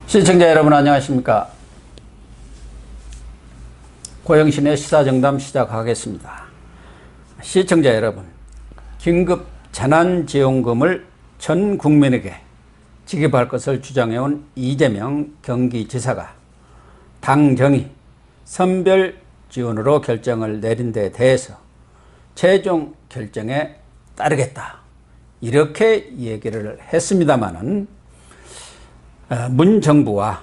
시청자 여러분 안녕하십니까. 고영신의 시사정담 시작하겠습니다. 시청자 여러분, 긴급 재난지원금을 전 국민에게 지급할 것을 주장해온 이재명 경기지사가 당정이 선별 지원으로 결정을 내린 데 대해서 최종 결정에 따르겠다, 이렇게 얘기를 했습니다마는 문 정부와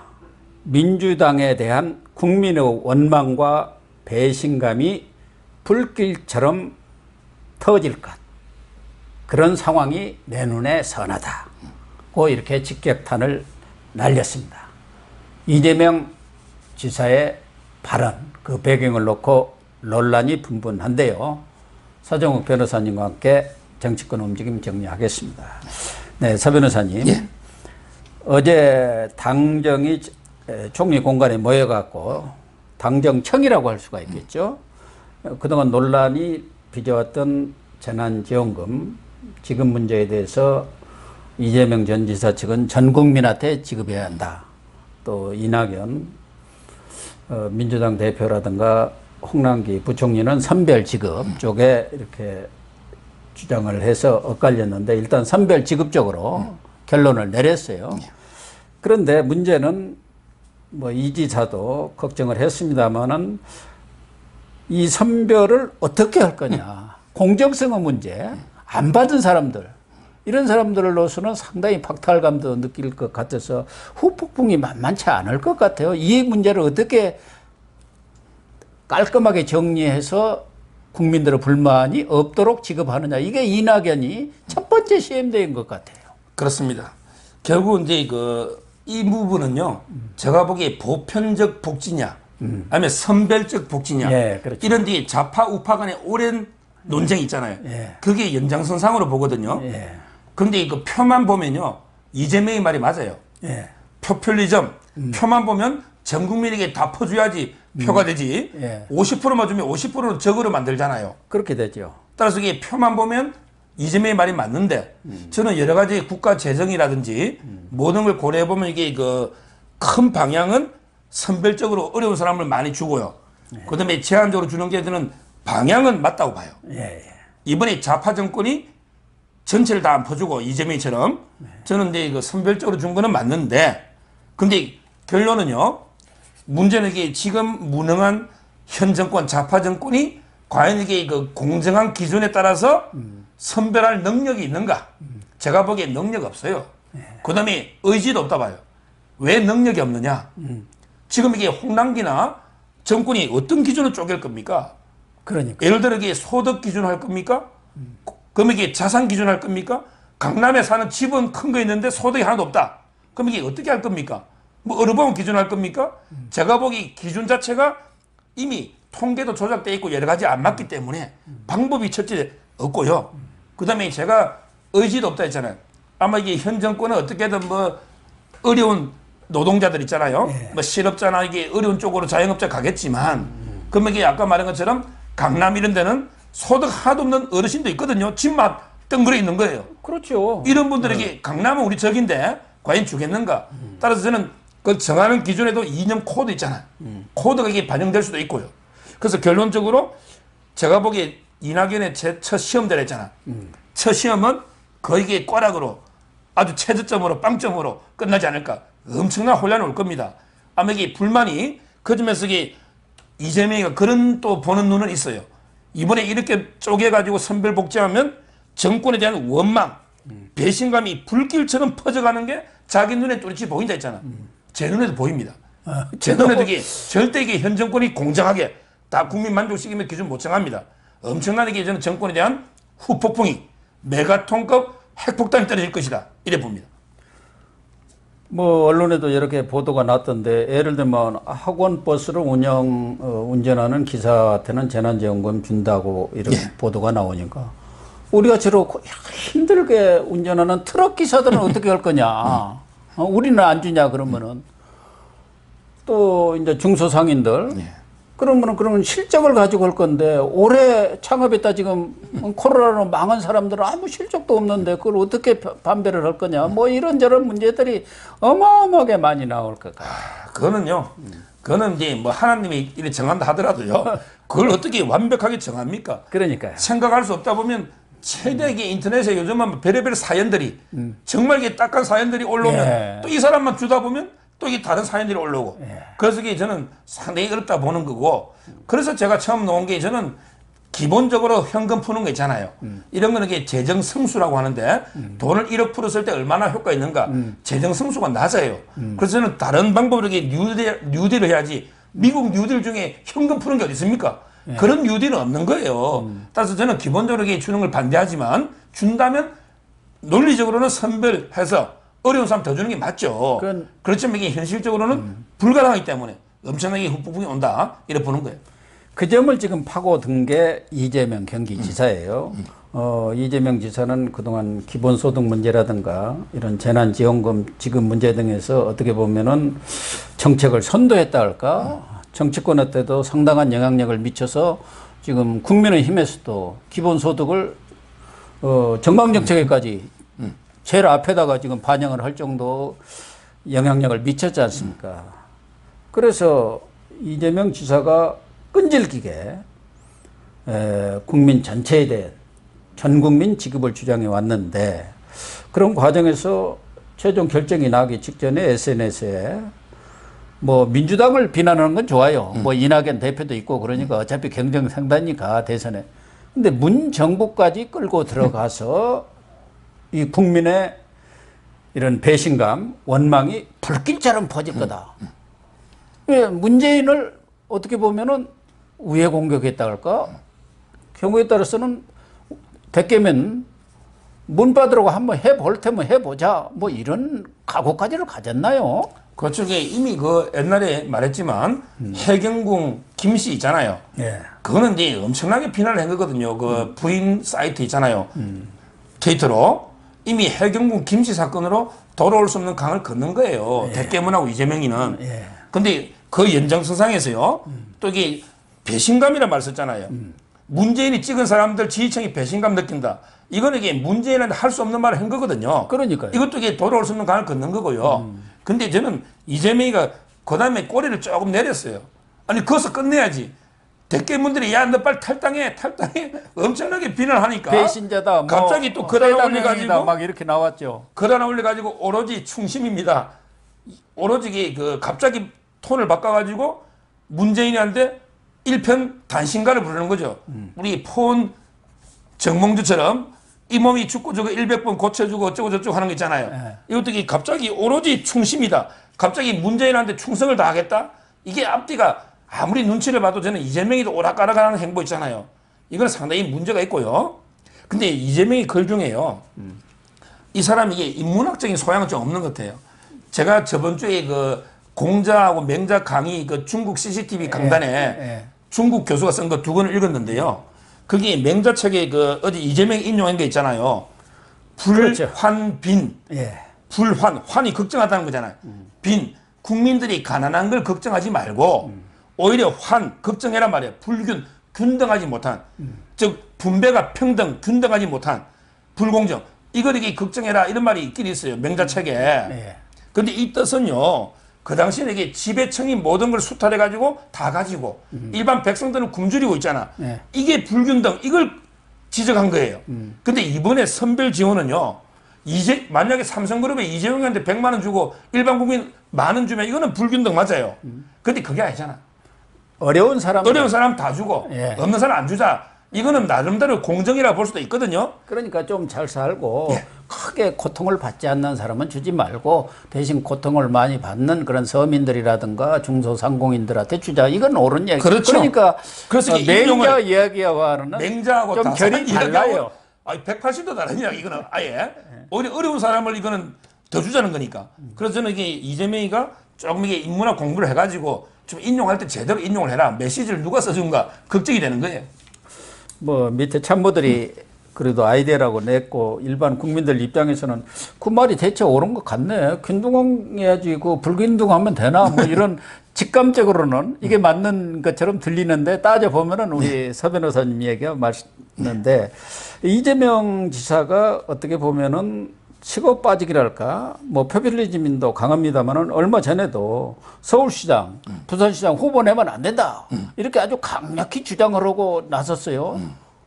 민주당에 대한 국민의 원망과 배신감이 불길처럼 터질 것, 그런 상황이 내 눈에 선하다고 이렇게 직격탄을 날렸습니다. 이재명 지사의 발언, 그 배경을 놓고 논란이 분분한데요. 서정욱 변호사님과 함께 정치권 움직임 정리하겠습니다. 네, 서 변호사님. 예. 어제 당정이 총리 공간에 모여갖고 당정청이라고 할 수가 있겠죠. 그동안 논란이 빚어왔던 재난지원금 지급 문제에 대해서 이재명 전 지사 측은 전 국민한테 지급해야 한다. 또 이낙연 민주당 대표라든가 홍남기 부총리는 선별 지급 쪽에 이렇게 주장을 해서 엇갈렸는데, 일단 선별 지급 쪽으로 결론을 내렸어요. 그런데 문제는 뭐 이 지사도 걱정을 했습니다만은 이 선별을 어떻게 할 거냐, 공정성의 문제, 안 받은 사람들, 이런 사람들로서는 상당히 박탈감도 느낄 것 같아서 후폭풍이 만만치 않을 것 같아요. 이 문제를 어떻게 깔끔하게 정리해서 국민들의 불만이 없도록 지급하느냐, 이게 이낙연이 첫 번째 시험대인 것 같아요. 그렇습니다. 결국 이제 이 부분은요, 제가 보기에 보편적 복지냐, 아니면 선별적 복지냐, 예, 그렇죠. 이런 뒤에 좌파 우파 간의 오랜 논쟁이 있잖아요. 예. 그게 연장선상으로 보거든요. 예. 그런데 그 표만 보면요, 이재명의 말이 맞아요. 예. 표퓰리즘, 표만 보면 전 국민에게 다 퍼줘야지 표가 되지. 예. 50%만 주면 50%는 적으로 만들잖아요. 그렇게 되죠. 따라서 이게 표만 보면 이재명의 말이 맞는데, 저는 여러 가지 국가 재정이라든지 모든 걸 고려해 보면 이게 큰 방향은 선별적으로 어려운 사람을 많이 주고요. 예. 그다음에 제한적으로 주는 게 저는 방향은 맞다고 봐요. 예. 이번에 좌파 정권이 전체를 다 안 퍼주고 이재명처럼, 저는 근데 선별적으로 준 거는 맞는데, 근데 결론은요, 문제는 이게 지금 무능한 현 정권, 좌파 정권이 과연 이게 공정한 기준에 따라서 선별할 능력이 있는가? 제가 보기에 능력 없어요. 그 다음에 의지도 없다 봐요. 왜 능력이 없느냐? 지금 이게 홍남기나 정권이 어떤 기준을 쪼갤 겁니까? 그러니까. 예를 들어 이게 소득 기준 할 겁니까? 그럼 이게 자산 기준 할 겁니까? 강남에 사는 집은 큰 거 있는데 소득이 하나도 없다. 그럼 이게 어떻게 할 겁니까? 뭐 어르범 기준 할 겁니까? 제가 보기 기준 자체가 이미 통계도 조작돼 있고 여러 가지 안 맞기 때문에 방법이 첫째 없고요. 그 다음에 제가 의지도 없다 했잖아요. 아마 이게 현 정권은 어떻게든 뭐 어려운 노동자들 있잖아요. 예. 뭐 실업자나 이게 어려운 쪽으로 자영업자 가겠지만, 그러면 이게 아까 말한 것처럼 강남 이런 데는 소득 하나도 없는 어르신도 있거든요. 집만 덩그러 있는 거예요. 그렇죠. 이런 분들에게 강남은 우리 적인데 과연 주겠는가? 따라서 저는 그 정하는 기준에도 이념 코드 있잖아요. 코드가 이게 반영될 수도 있고요. 그래서 결론적으로 제가 보기에 이낙연의 첫 시험대로 했잖아. 첫 시험은 거의 이게 꽈락으로 아주 최저점으로 빵점으로 끝나지 않을까. 엄청난 혼란이 올 겁니다. 아마 이게 불만이 그 점에서 이게 이재명이가 그런 또 보는 눈은 있어요. 이번에 이렇게 쪼개가지고 선별복지하면 정권에 대한 원망, 배신감이 불길처럼 퍼져가는 게 자기 눈에 뚜렷이 보인다 했잖아. 제 눈에도 보입니다. 제 눈에도 이게 절대 이게 현 정권이 공정하게 다 국민 만족시키면 기준 못 정합니다. 엄청나게 이게 저는 정권에 대한 후폭풍이 메가톤급 핵폭탄이 떨어질 것이다, 이래 봅니다. 뭐 언론에도 이렇게 보도가 났던데, 예를 들면 학원 버스를 운전하는 기사한테는 재난지원금 준다고 이런 예. 보도가 나오니까, 우리가 저렇게 힘들게 운전하는 트럭 기사들은 어떻게 할 거냐? 우리는 안 주냐 그러면은, 또 이제 중소상인들, 예. 그러면 실적을 가지고 할 건데 올해 창업했다 지금 코로나로 망한 사람들은 아무 실적도 없는데 그걸 어떻게 반배를 할 거냐 뭐 이런저런 문제들이 어마어마하게 많이 나올 것 같아요. 그거는 이제 뭐 하나님이 이렇게 정한다 하더라도요. 그걸 어떻게 완벽하게 정합니까? 그러니까요. 생각할 수 없다 보면 최대의 인터넷에 요즘은 별의별 사연들이 정말 이게 딱한 사연들이 올라오면 예. 또 이 사람만 주다 보면 또 이게 다른 사연들이 올라오고 예. 그래서 이게 저는 상당히 어렵다 보는 거고 그래서 제가 처음 놓은 게 저는 기본적으로 현금 푸는 거 있잖아요. 이런 거는 이게 재정 승수라고 하는데 돈을 1억 풀었을 때 얼마나 효과 있는가 재정 승수가 낮아요. 그래서 저는 다른 방법으로 이게 뉴딜을 해야지 미국 뉴딜 중에 현금 푸는 게 어디 있습니까? 예. 그런 뉴딜은 없는 거예요. 따라서 저는 기본적으로 이게 주는 걸 반대하지만 준다면 논리적으로는 선별해서 어려운 사람 더 주는 게 맞죠. 그렇지만 이게 현실적으로는 불가능하기 때문에 엄청나게 후폭풍이 온다. 이렇게 보는 거예요. 그 점을 지금 파고든 게 이재명 경기지사예요. 이재명 지사는 그동안 기본소득 문제라든가 이런 재난지원금 지급 문제 등에서 어떻게 보면은 정책을 선도했다 할까? 정치권한테도 상당한 영향력을 미쳐서 지금 국민의힘에서도 기본소득을 정강정책에까지 제일 앞에다가 지금 반영을 할 정도 영향력을 미쳤지 않습니까? 그래서 이재명 지사가 끈질기게 국민 전체에 대한 전 국민 지급을 주장해 왔는데 그런 과정에서 최종 결정이 나기 직전에 SNS에 뭐 민주당을 비난하는 건 좋아요. 뭐 이낙연 대표도 있고 그러니까 어차피 경쟁상다니까 대선에. 근데 문 정부까지 끌고 들어가서 이 국민의 이런 배신감, 원망이 불길처럼 퍼질 거다. 문재인을 어떻게 보면은 우회 공격했다 할까? 경우에 따라서는 대개면 문 받으라고 한번 해볼 테면 해보자. 뭐 이런 각오까지를 가졌나요? 그렇죠. 이미 그 옛날에 말했지만 해경궁 김씨 있잖아요. 예. 그거는 이제 엄청나게 비난을 한 거거든요. 그 부인 사이트 있잖아요. 트위터로 이미 해경궁 김씨 사건으로 돌아올 수 없는 강을 걷는 거예요. 대깨문하고 이재명이는. 예. 근데 그 연장선상에서요. 또 이게 배신감이란 말 썼잖아요. 문재인이 찍은 사람들 지지층이 배신감 느낀다. 이거는 이게 문재인한테 할 수 없는 말을 한 거거든요. 그러니까요. 이것도 이게 돌아올 수 없는 강을 걷는 거고요. 근데 저는 이재명이가 그 다음에 꼬리를 조금 내렸어요. 아니, 거기서 끝내야지. 대깨문들이 야, 너 빨리 탈당해. 엄청나게 비난하니까. 배신자다. 뭐 갑자기 또 거다나 올려가지고. 막 이렇게 나왔죠. 거다나 올려가지고 오로지 충심입니다. 오로지 그 갑자기 톤을 바꿔가지고 문재인한테 일편 단신가를 부르는 거죠. 우리 포온 정몽주처럼 이 몸이 죽고 저거 100번 고쳐주고 어쩌고 저쩌고 하는 거 있잖아요. 네. 이것도 갑자기 오로지 충심이다. 갑자기 문재인한테 충성을 다하겠다. 이게 앞뒤가 아무리 눈치를 봐도 저는 이재명이도 오락가락하는 행보 있잖아요. 이건 상당히 문제가 있고요. 근데 이재명이 글 중에요. 이 사람이 이게 인문학적인 소양은 좀 없는 것 같아요. 제가 저번 주에 그 공자하고 맹자 강의 그 중국 CCTV 강단에 중국 교수가 쓴 거 2권을 읽었는데요. 거기 맹자 책에 그 어디 이재명이 인용한 게 있잖아요. 불환빈. 예. 환이 걱정하다는 거잖아요. 빈. 국민들이 가난한 걸 걱정하지 말고 오히려 걱정해란 말이에요. 균등하지 못한. 즉 분배가 균등하지 못한 불공정. 이걸 이렇게 걱정해라 이런 말이 있긴 있어요. 맹자 책에. 근데 이 뜻은요. 그 당시에 이게 지배층이 모든 걸 수탈해가지고 다 가지고 일반 백성들은 굶주리고 있잖아. 이게 불균등, 이걸 지적한 거예요. 근데 이번에 선별 지원은요, 만약에 삼성그룹에 이재용한테 100만 원 주고 일반 국민 10,000원 주면 이거는 불균등 맞아요. 근데 그게 아니잖아. 어려운 사람 다 주고 없는 사람 안 주자. 이거는 나름대로 공정이라 볼 수도 있거든요. 그러니까 좀 잘 살고 크게 고통을 받지 않는 사람은 주지 말고 대신 고통을 많이 받는 그런 서민들이라든가 중소상공인들한테 주자. 이건 옳은 얘기. 그렇죠. 그러니까 그래서 맹자 이야기와는 맹자하고 좀 결이 달라요. 180도 다른 이야기 이거는 아예. 오히려 어려운 사람을 이거는 더 주자는 거니까. 그래서 저는 이게 이재명이가 조금 이게 인문학 공부를 해가지고 좀 인용할 때 제대로 인용을 해라. 메시지를 누가 써준가 걱정이 되는 거예요. 뭐 밑에 참모들이 그래도 아이디어라고 냈고 일반 국민들 입장에서는 그 말이 대체 옳은 것 같네. 균등해야지 그 불균등하면 되나 뭐 이런 직감적으로는 이게 맞는 것처럼 들리는데 따져보면은 우리 서 변호사님 얘기가 맞는데 이재명 지사가 어떻게 보면은 치고 빠지기랄까 뭐 포퓰리즘도 강합니다만은 얼마 전에도 서울시장, 부산시장 후보 내면 안 된다 이렇게 아주 강력히 주장을 하고 나섰어요.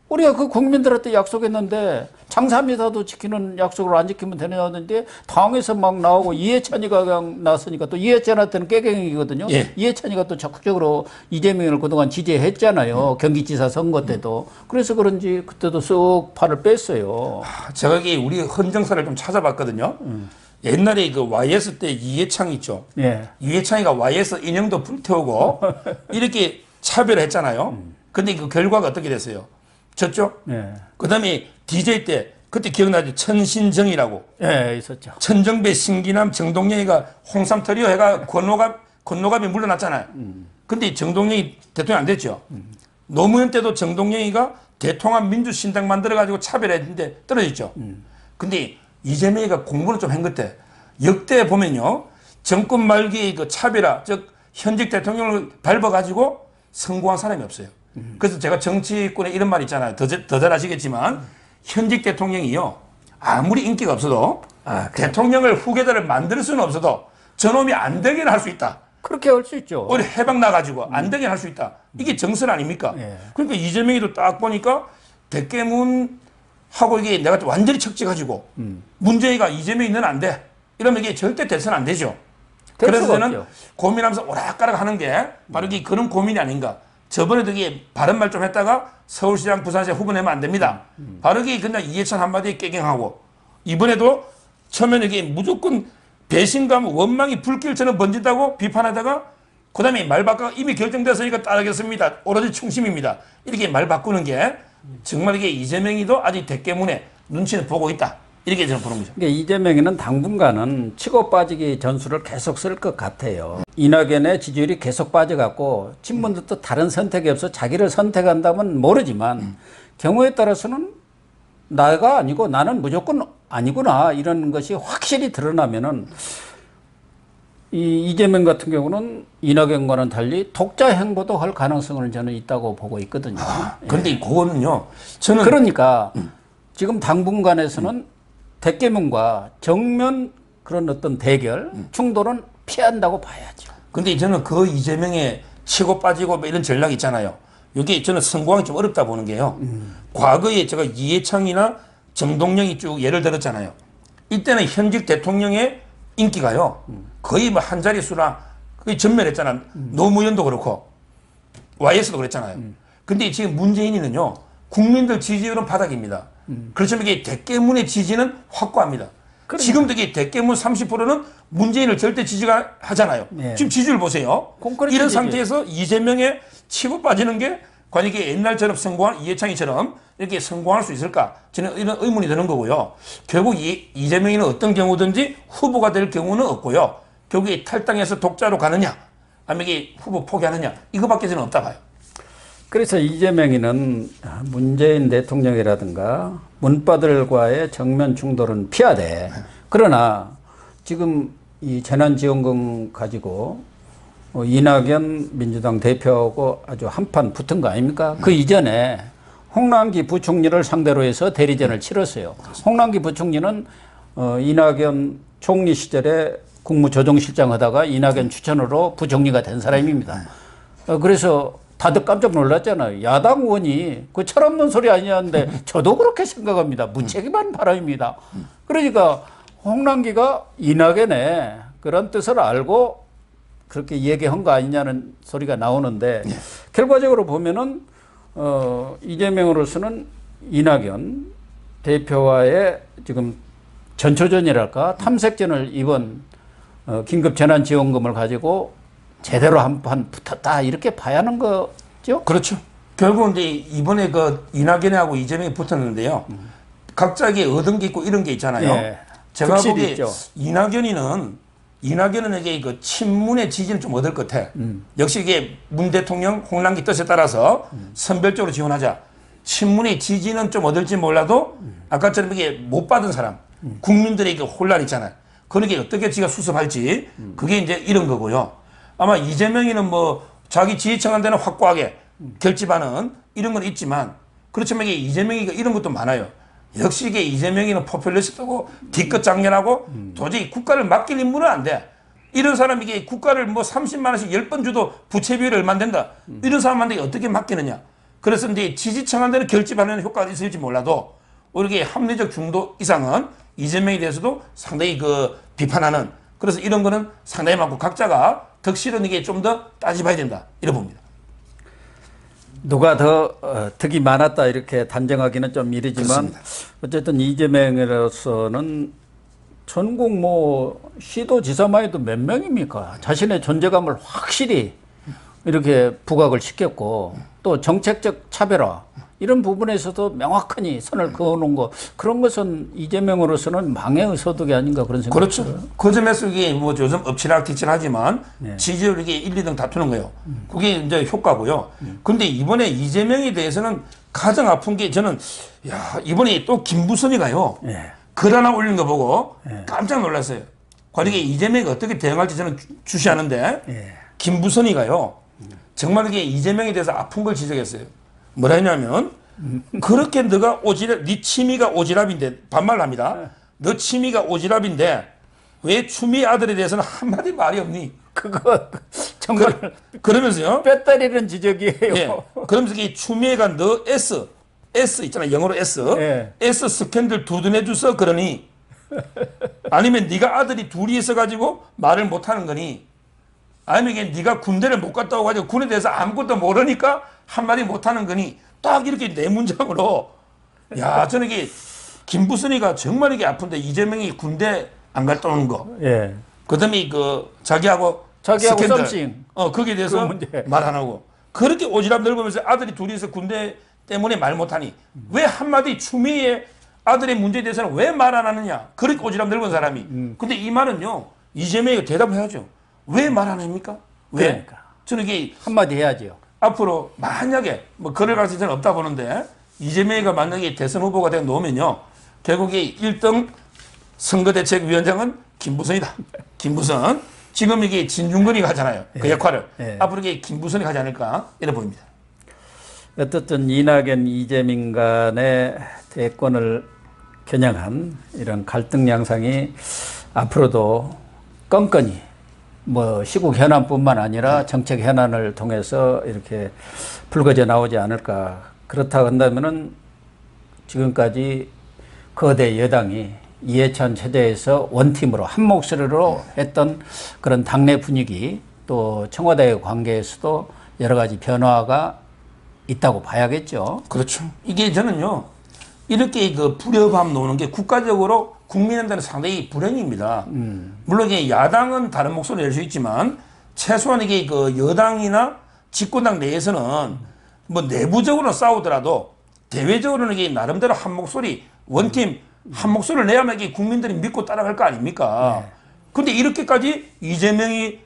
우리가 그 국민들한테 약속했는데 장사합니다도 지키는 약속을 안 지키면 되냐는데 당에서 막 나오고 이해찬이가 그냥 나서니까 또 이해찬한테는 깨갱이거든요. 예. 이해찬이가 또 적극적으로 이재명을 그동안 지지했잖아요. 경기지사 선거 때도. 그래서 그런지 그때도 쑥 팔을 뺐어요. 제가 이게 우리 헌정사를 좀 찾아봤거든요. 옛날에 그 YS 때 이해창 있죠. 예. 이해창이가 YS 인형도 불태우고 이렇게 차별했잖아요. 근데 그 결과가 어떻게 됐어요? 졌죠? 예. 그 다음에 DJ 때 그때 기억나죠? 천신정이라고. 예, 있었죠. 천정배, 신기남, 정동영이가 홍삼 터리어 해가 건노갑이 물러났잖아요. 근데 정동영이 대통령 안 됐죠. 노무현 때도 정동영이가 대통합 민주신당 만들어가지고 차별했는데 떨어졌죠. 근데 이재명이가 공부를 좀 한 것 같아. 역대 보면요. 정권 말기의 그 차별화, 즉 현직 대통령을 밟아가지고 성공한 사람이 없어요. 그래서 제가 정치권에 이런 말 있잖아요. 더 잘 아시겠지만 현직 대통령이요. 아무리 인기가 없어도 대통령을 후계자를 만들 수는 없어도 저놈이 안 되긴 할 수 있다. 그렇게 할 수 있죠. 우리 해방 나가지고 안 되긴 할 수 있다. 이게 정설 아닙니까? 예. 그러니까 이재명이도 딱 보니까 대깨문 하고 이게 내가 완전히 척지가지고 문재인이가 이재명이 너는 안 돼. 이러면 이게 절대 대선 안 되죠. 될 그래서 수가 저는 없죠. 고민하면서 오락가락 하는 게 바로 이게 그런 고민이 아닌가. 저번에도 이게 바른 말 좀 했다가 서울시장, 부산시장 후보 내면 안 됩니다. 바로 이게 그냥 이해찬 한마디에 깨갱하고 이번에도 처음에는 이게 무조건 배신감, 원망이 불길처럼 번진다고 비판하다가 그 다음에 말 바꿔 이미 결정됐으니까 따르겠습니다. 오로지 충심입니다. 이렇게 말 바꾸는 게 정말 이게 이재명이도 아직 대깨문에 눈치는 보고 있다. 이렇게 저는 보는 거죠. 그러니까 이재명이는 당분간은 치고 빠지기 전술을 계속 쓸 것 같아요. 이낙연의 지지율이 계속 빠져갖고 친문들도 다른 선택이 없어 자기를 선택한다면 모르지만 경우에 따라서는 나가 아니고 나는 무조건 아니구나 이런 것이 확실히 드러나면은 이재명 같은 경우는 이낙연과는 달리 독자 행보도 할 가능성을 저는 있다고 보고 있거든요. 근데 그거는요. 저는 그러니까 지금 당분간에서는 대깨문과 정면 그런 어떤 대결, 충돌은 피한다고 봐야죠. 근데 저는 그 이재명의 치고 빠지고 뭐 이런 전략 있잖아요. 여기 저는 성공하기 좀 어렵다 보는 게요. 과거에 제가 이해창이나 정동영이 쭉 예를 들었잖아요. 이때는 현직 대통령의 인기가요. 거의 뭐 한 자릿수나 거의 전멸했잖아. 노무현도 그렇고 YS도 그랬잖아요. 근데 지금 문재인이는요. 국민들 지지율은 바닥입니다. 그렇지만 이게 대깨문의 지지는 확고합니다. 지금도 이게 대깨문 30%는 문재인을 절대 지지가 하잖아요. 네. 지금 지지율 보세요. 이런 지지. 상태에서 이재명의 치고 빠지는 게 과연 이게 옛날처럼 성공한 이해창이처럼 이렇게 성공할 수 있을까? 저는 이런 의문이 드는 거고요. 결국 이재명이는 어떤 경우든지 후보가 될 경우는 없고요. 결국에 탈당해서 독자로 가느냐, 아니면 이게 후보 포기하느냐, 이거밖에 저는 없다 봐요. 그래서 이재명이는 문재인 대통령이라든가 문바들과의 정면 충돌은 피하되 그러나 지금 이 재난지원금 가지고 이낙연 민주당 대표하고 아주 한판 붙은 거 아닙니까? 그 이전에 홍남기 부총리를 상대로 해서 대리전을 치렀어요. 홍남기 부총리는 이낙연 총리 시절에 국무조정실장 하다가 이낙연 추천으로 부총리가 된 사람입니다. 그래서 다들 깜짝 놀랐잖아요. 야당 의원이 그 철없는 소리 아니냐는데 저도 그렇게 생각합니다. 무책임한 발언입니다. 그러니까 홍남기가 이낙연의 그런 뜻을 알고 그렇게 얘기한 거 아니냐는 소리가 나오는데 결과적으로 보면은 이재명으로서는 이낙연 대표와의 지금 전초전이랄까 탐색전을 이번 긴급 재난지원금을 가지고 제대로 한판 붙었다 이렇게 봐야 하는 거죠? 그렇죠. 결국은 이제 이번에 그 이낙연하고 이재명이 붙었는데요. 각자 이게 얻은 게 있고 이런 게 있잖아요. 예, 제가 특실이 보기에 있죠. 이낙연은 이게 그 친문의 지지는 좀 얻을 것 같아. 역시 이게 문 대통령 홍남기 뜻에 따라서 선별적으로 지원하자. 친문의 지지는 좀 얻을지 몰라도 아까처럼 이게 못 받은 사람, 국민들의 그 혼란 있잖아요. 그러게 어떻게 지가 수습할지 그게 이제 이런 거고요. 아마 이재명이는 뭐 자기 지지층한 데는 확고하게 결집하는 이런 건 있지만 그렇지만 이게 이재명이가 이런 것도 많아요. 역시 이게 이재명이는 포퓰리스트고 뒤끝 장렬하고 도저히 국가를 맡길 인물은 안 돼. 이런 사람이 이게 국가를 뭐 30만 원씩 10번 줘도 부채 비율이 얼마 안 된다. 이런 사람한테 어떻게 맡기느냐. 그래서 이제 지지층한 데는 결집하는 효과가 있을지 몰라도 우리게 합리적 중도 이상은 이재명에 대해서도 상당히 그 비판하는 그래서 이런 거는 상당히 많고 각자가 덕실은 이게 좀 더 따져봐야 된다. 이래 봅니다. 누가 더 덕이 많았다 이렇게 단정하기는 좀 이르지만 그렇습니다. 어쨌든 이재명으로서는 전국 뭐 시도지사만 해도 몇 명입니까? 자신의 존재감을 확실히 이렇게 부각을 시켰고 또 정책적 차별화 이런 부분에서도 명확하니 선을 그어놓은 거 그런 것은 이재명으로서는 망해의 소득이 아닌가 그런 생각이 그렇죠. 들어요. 그 점에서 이게 뭐 요즘 엎치락뒤치락하지만 네. 지지율 이게 1, 2등 다투는 거예요. 그게 이제 효과고요. 그런데 이번에 이재명에 대해서는 가장 아픈 게 저는 야 이번에 또 김부선이가요. 예. 글 하나 올린 거 보고 예. 깜짝 놀랐어요. 과연 이게 이재명이 어떻게 대응할지 저는 주시하는데 예. 김부선이가요. 정말 이게 이재명에 대해서 아픈 걸 지적했어요. 뭐라 했냐면 그렇게 너가 오지랖, 네 취미가 오지랖인데 반말을 합니다. 너 취미가 오지랖인데 왜 추미 아들에 대해서는 한마디 말이 없니? 그거 정말 그러면서요. 뼈 때리는 지적이에요. 예. 그러면서 이 추미애가 너 S 있잖아 영어로 S, 예. S 스캔들 두둔해 주서 그러니 아니면 네가 아들이 둘이 있어가지고 말을 못하는 거니 아니면 이게 네가 군대를 못 갔다 오가지고 군에 대해서 아무것도 모르니까 한마디 못하는 거니 딱 이렇게 네 문장으로 야 저는 이게 김부선이가 정말 이게 아픈데 이재명이 군대 안 갔다 오는 거 예. 그다음에 그 자기하고 스캔들, 썸씽. 거기에 대해서 그 문제. 말 안 하고 그렇게 오지랖 넓으면서 아들이 둘이서 군대 때문에 말 못하니 왜 한마디 추미애 아들의 문제에 대해서는 왜 말 안 하느냐 그렇게 오지랖 넓은 사람이 근데 이 말은요 이재명이 대답을 해야죠 왜 말 안 합니까 왜 그러니까. 저는 이게 한마디 해야죠. 앞으로 만약에 뭐 그럴 가능성이 저는 없다 보는데 이재명이가 만약에 대선 후보가 되어 놓으면요 결국에 1등 선거대책위원장은 김부선이다. 김부선. 지금 이게 진중권이가 하잖아요. 그 역할을. 앞으로 이게 김부선이 하지 않을까 이래 보입니다. 어쨌든 이낙연, 이재명 간의 대권을 겨냥한 이런 갈등 양상이 앞으로도 껌껌이 뭐 시국 현안뿐만 아니라 정책 현안을 통해서 이렇게 불거져 나오지 않을까. 그렇다 한다면은 지금까지 거대 여당이 이해찬 체제에서 원팀으로 한 목소리로 했던 그런 당내 분위기 또 청와대의 관계에서도 여러 가지 변화가 있다고 봐야겠죠. 그렇죠. 이게 저는요 이렇게 그 불협화음 노는 게 국가적으로 국민한테는 상당히 불행입니다. 물론 이게 야당은 다른 목소리를 낼 수 있지만 최소한 이게 그 여당이나 집권당 내에서는 뭐 내부적으로 싸우더라도 대외적으로는 이게 나름대로 한 목소리 원팀 한 목소리를 내야만 이게 국민들이 믿고 따라갈 거 아닙니까? 근데 이렇게까지 이재명이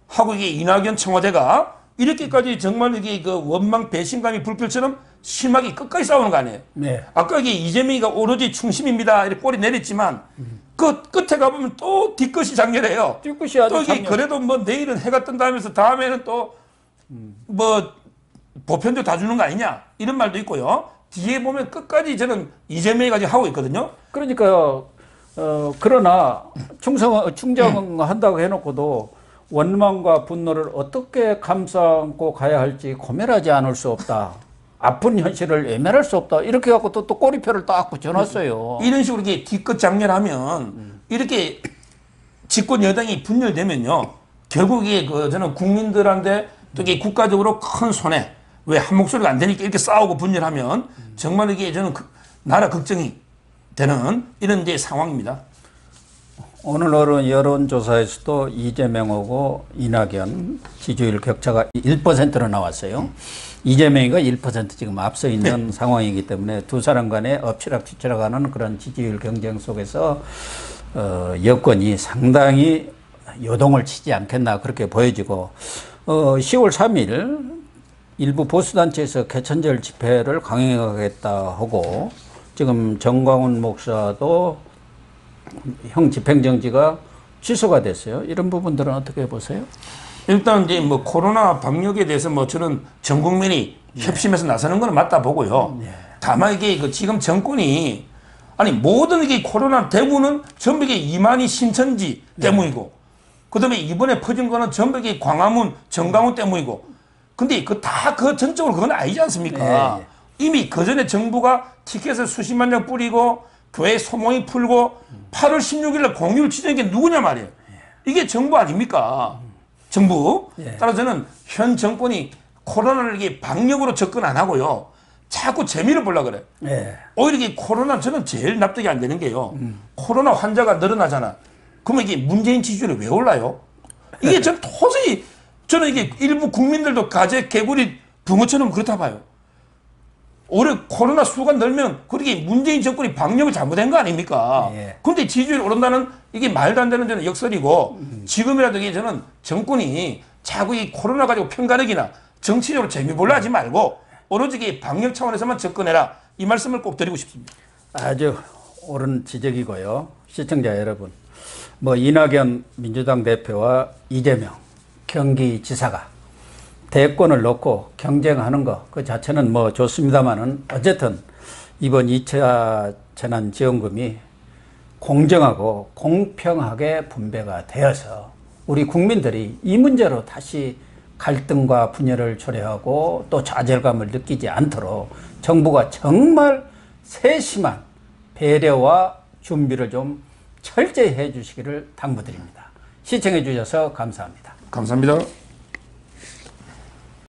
하고 이게 이낙연 청와대가 이렇게까지 정말 이게 그 원망 배신감이 불길처럼 심하게 끝까지 싸우는 거 아니에요? 네. 아까 이게 이재명이가 오로지 충심입니다. 이렇게 꼬리 내렸지만 그 끝에 가보면 또 뒤끝이 장렬해요. 뒤끝이 아주 또 이게 장렬. 그래도 뭐 내일은 해가 뜬다 하면서 다음에는 또 뭐 보편도 다 주는 거 아니냐 이런 말도 있고요. 뒤에 보면 끝까지 저는 이재명이까지 하고 있거든요. 그러니까요. 그러나 충정한다고 해놓고도 원망과 분노를 어떻게 감싸고 가야 할지 고민하지 않을 수 없다. 아픈 현실을 외면할 수 없다. 이렇게 갖고 또 꼬리표를 딱 붙여놨어요. 이런 식으로 이렇게 뒤끝 장렬하면 이렇게 집권 여당이 분열되면요. 결국에 그 저는 국민들한테 또 이게 국가적으로 큰 손해 왜 한 목소리가 안 되니까 이렇게 싸우고 분열하면 정말 이게 저는 나라 걱정이 되는 이런 이제 상황입니다. 오늘 여론조사에서도 이재명하고 이낙연 지지율 격차가 1%로 나왔어요. 이재명이가 1% 지금 앞서 있는 상황이기 때문에 두 사람 간에 엎치락뒤치락하는 그런 지지율 경쟁 속에서 여권이 상당히 요동을 치지 않겠나 그렇게 보여지고 10월 3일 일부 보수단체에서 개천절 집회를 강행하겠다 하고 지금 정광훈 목사도 형 집행정지가 취소가 됐어요. 이런 부분들은 어떻게 보세요? 일단 이제 뭐 코로나 방역에 대해서 뭐 저는 전 국민이 협심해서 나서는 건 맞다 보고요. 다만 이게 그 지금 정권이 아니 모든 이게 코로나 대부분은 전부 이게 이만희 신천지 때문이고 그다음에 이번에 퍼진 거는 전부 이게 광화문 정강훈 때문이고 근데 그 다 그 전적으로 그건 아니지 않습니까? 이미 그 전에 정부가 티켓을 수십만 장 뿌리고 교회 소모임 풀고 8월 16일날 공휴일 지정한 게 누구냐 말이에요. 이게 정부 아닙니까? 정부. 따라서 저는 현 정권이 코로나를 이게 방역으로 접근 안 하고요. 자꾸 재미를 보려고 그래. 오히려 이게 코로나 저는 제일 납득이 안 되는 게요. 코로나 환자가 늘어나잖아. 그러면 이게 문재인 지지율이 왜 올라요? 이게 전 도저히 저는 이게 일부 국민들도 가재 개구리 붕어처럼 그렇다 봐요. 올해 코로나 수가 늘면 그렇게 문재인 정권이 방역을 잘못한 거 아닙니까? 그런데 지지율이 오른다는 이게 말도 안 되는 저는 역설이고 지금이라도 이게 저는 정권이 자꾸 이 코로나 가지고 편가르기나 정치적으로 재미 보려 하지 말고 오로지 이 방역 차원에서만 접근해라. 이 말씀을 꼭 드리고 싶습니다. 아주 옳은 지적이고요. 시청자 여러분, 뭐 이낙연 민주당 대표와 이재명 경기지사가 대권을 놓고 경쟁하는 것 그 자체는 뭐 좋습니다만은 어쨌든 이번 2차 재난지원금이 공정하고 공평하게 분배가 되어서 우리 국민들이 이 문제로 다시 갈등과 분열을 초래하고 또 좌절감을 느끼지 않도록 정부가 정말 세심한 배려와 준비를 좀 철저히 해 주시기를 당부드립니다. 시청해 주셔서 감사합니다. 감사합니다.